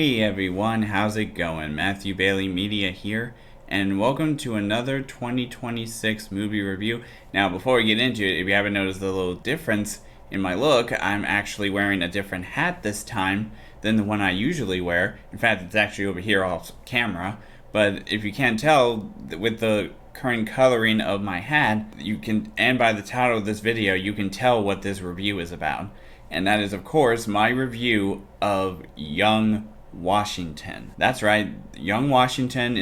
Hey everyone, how's it going? Matthew Bailey Media here, and welcome to another 2026 movie review. Now, before we get into it, if you haven't noticed the little difference in my look, I'm actually wearing a different hat this time than the one I usually wear. In fact, it's actually over here off camera, but if you can't tell, with the current coloring of my hat, you can, and by the title of this video, you can tell what this review is about. And that is, of course, my review of Young Washington. That's right, Young Washington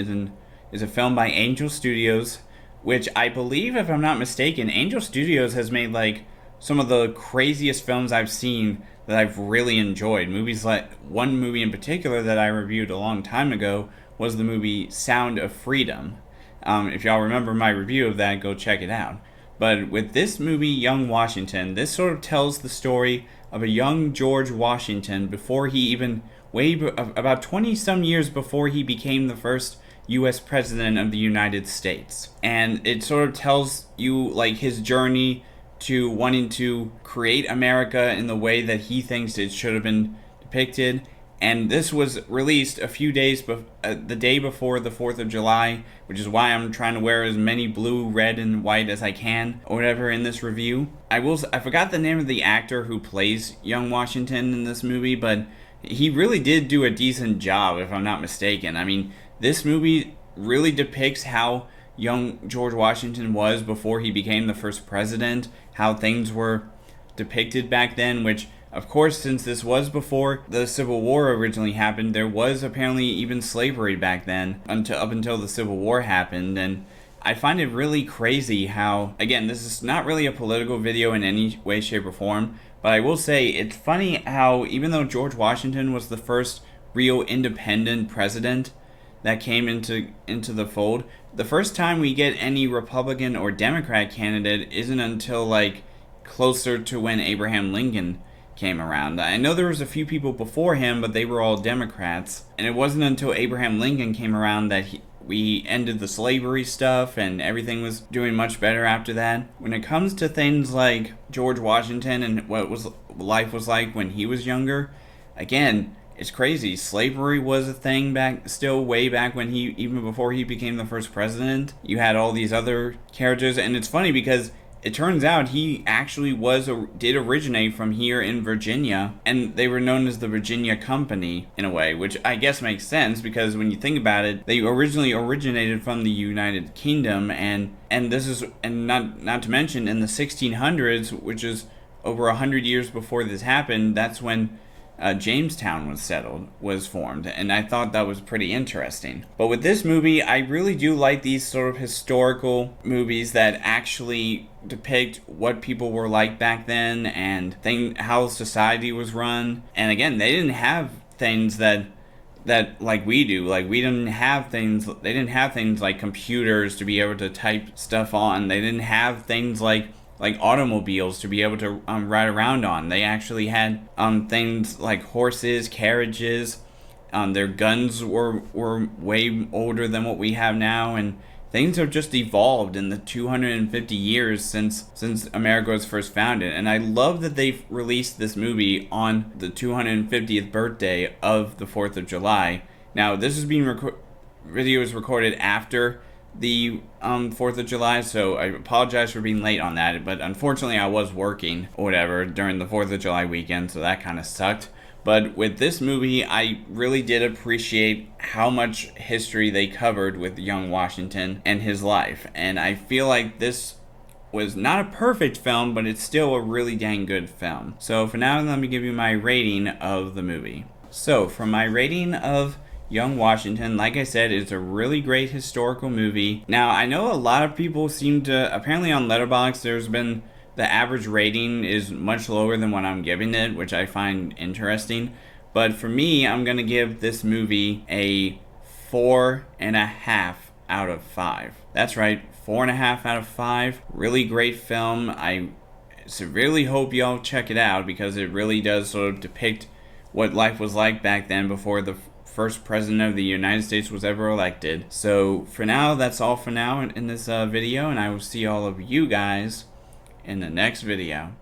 is a film by Angel Studios, which I believe, if I'm not mistaken, Angel Studios has made like some of the craziest films I've seen that I've really enjoyed. Movies like, one movie in particular that I reviewed a long time ago was the movie Sound of Freedom. If y'all remember my review of that, go check it out. But with this movie, Young Washington, this sort of tells the story of a young George Washington before he even, about 20 some years before he became the first U.S. President of the United States. And it sort of tells you like his journey to wanting to create America in the way that he thinks it should have been depicted. And this was released a few days, the day before the 4th of July, which is why I'm trying to wear as many blue, red, and white as I can, or whatever, in this review. I forgot the name of the actor who plays Young Washington in this movie, but he really did do a decent job, if I'm not mistaken. I mean, this movie really depicts how young George Washington was before he became the first president, how things were depicted back then, which, of course, since this was before the Civil War originally happened, there was apparently even slavery back then, up until the Civil War happened. And I find it really crazy how, again, this is not really a political video in any way, shape, or form, but I will say it's funny how, even though George Washington was the first real independent president that came into the fold, the first time we get any Republican or Democrat candidate isn't until like closer to when Abraham Lincoln came around. I know there was a few people before him, but they were all Democrats, and it wasn't until Abraham Lincoln came around that we ended the slavery stuff and everything was doing much better after that. When it comes to things like George Washington and what life was like when he was younger, again, it's crazy. Slavery was a thing way back when even before he became the first president. You had all these other characters, and it's funny because it turns out he actually did originate from here in Virginia, and they were known as the Virginia Company in a way, which I guess makes sense because when you think about it, they originally originated from the United Kingdom, and not to mention in the 1600s, which is over 100 years before this happened, that's when Jamestown was formed, and I thought that was pretty interesting. But with this movie, I really do like these sort of historical movies that actually depict what people were like back then and how society was run. And again, they didn't have things that like we do. Like they didn't have things like computers to be able to type stuff on. They didn't have things like automobiles to be able to ride around on. They actually had things like horses, carriages. Their guns were way older than what we have now, and things have just evolved in the 250 years since America was first founded. And I love that they've released this movie on the 250th birthday of the 4th of July. Now, this is video is recorded after the 4th of July, so I apologize for being late on that, but unfortunately I was working or whatever during the 4th of July weekend, so that kind of sucked. But with this movie, I really did appreciate how much history they covered with young Washington and his life, and I feel like this was not a perfect film, but it's still a really dang good film. So for now, let me give you my rating of the movie. So for my rating of Young Washington, like I said, it's a really great historical movie. Now, I know a lot of people apparently on Letterboxd, the average rating is much lower than what I'm giving it, which I find interesting. But for me, I'm going to give this movie a 4.5 out of 5. That's right, 4.5 out of 5. Really great film. I severely hope y'all check it out because it really does sort of depict what life was like back then before the first president of the United States was ever elected. So for now, that's all for now in this video, and I will see all of you guys in the next video.